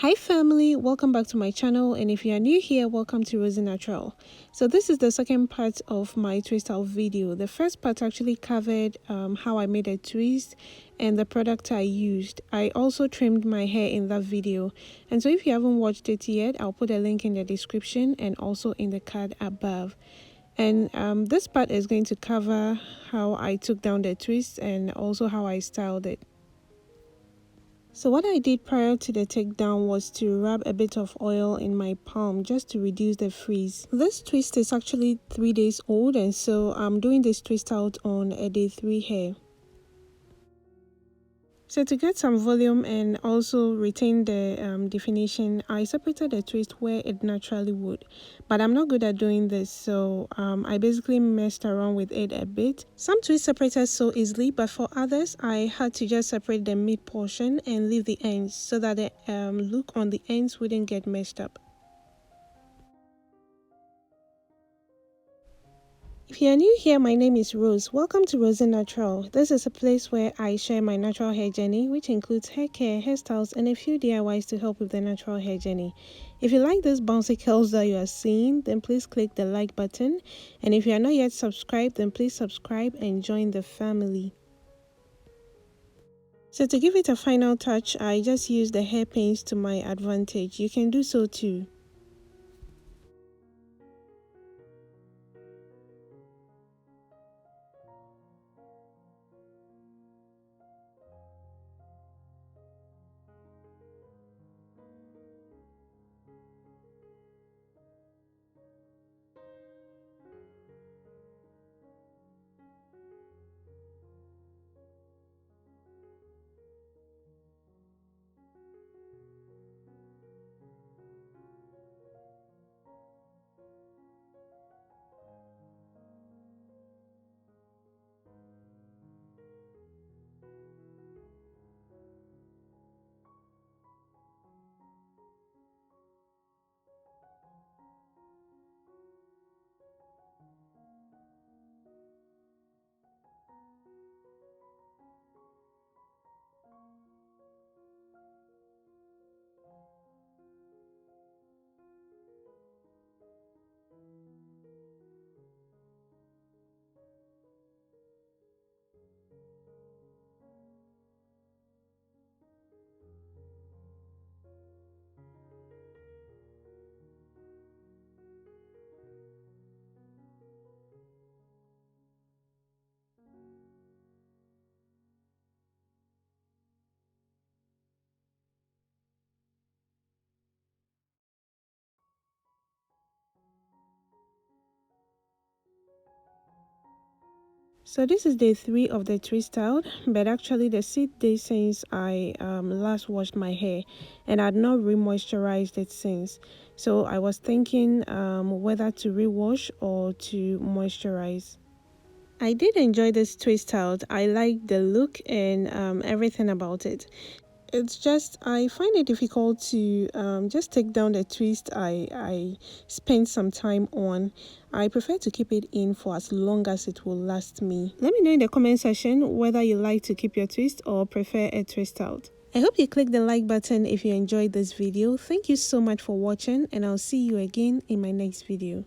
Hi family, welcome back to my channel, and if you are new here, welcome to Rosie Natural. So this is the second part of my twist out video. The first part actually covered how I made a twist and the product I used. I also trimmed my hair in that video, and so if you haven't watched it yet, I'll put a link in the description and also in the card above. And this part is going to cover how I took down the twist and also how I styled it. So what I did prior to the takedown was to rub a bit of oil in my palm just to reduce the frizz. This twist is actually 3 days old, and so I'm doing this twist out on a day 3 hair. So to get some volume and also retain the definition, I separated the twist where it naturally would. But I'm not good at doing this, so I basically messed around with it a bit. Some twists separated so easily, but for others, I had to just separate the mid portion and leave the ends so that the look on the ends wouldn't get messed up. If you are new here, my name is Rose. Welcome to Rosie Natural. This is a place where I share my natural hair journey, which includes hair care, hairstyles, and a few DIYs to help with the natural hair journey. If you like these bouncy curls that you are seeing, then please click the like button. And if you are not yet subscribed, then please subscribe and join the family. So to give it a final touch, I just use the hairpins to my advantage. You can do so too. So this is day 3 of the twist out, but actually the 6th day since I last washed my hair, and I had not re-moisturized it since. So I was thinking whether to re-wash or to moisturize. I did enjoy this twist out. I like the look and everything about it. It's just I find it difficult to just take down the twist I spent some time on. I prefer to keep it in for as long as it will last me. Let me know in the comment section whether you like to keep your twist or prefer a twist out. I hope you click the like button if you enjoyed this video. Thank you so much for watching, and I'll see you again in my next video.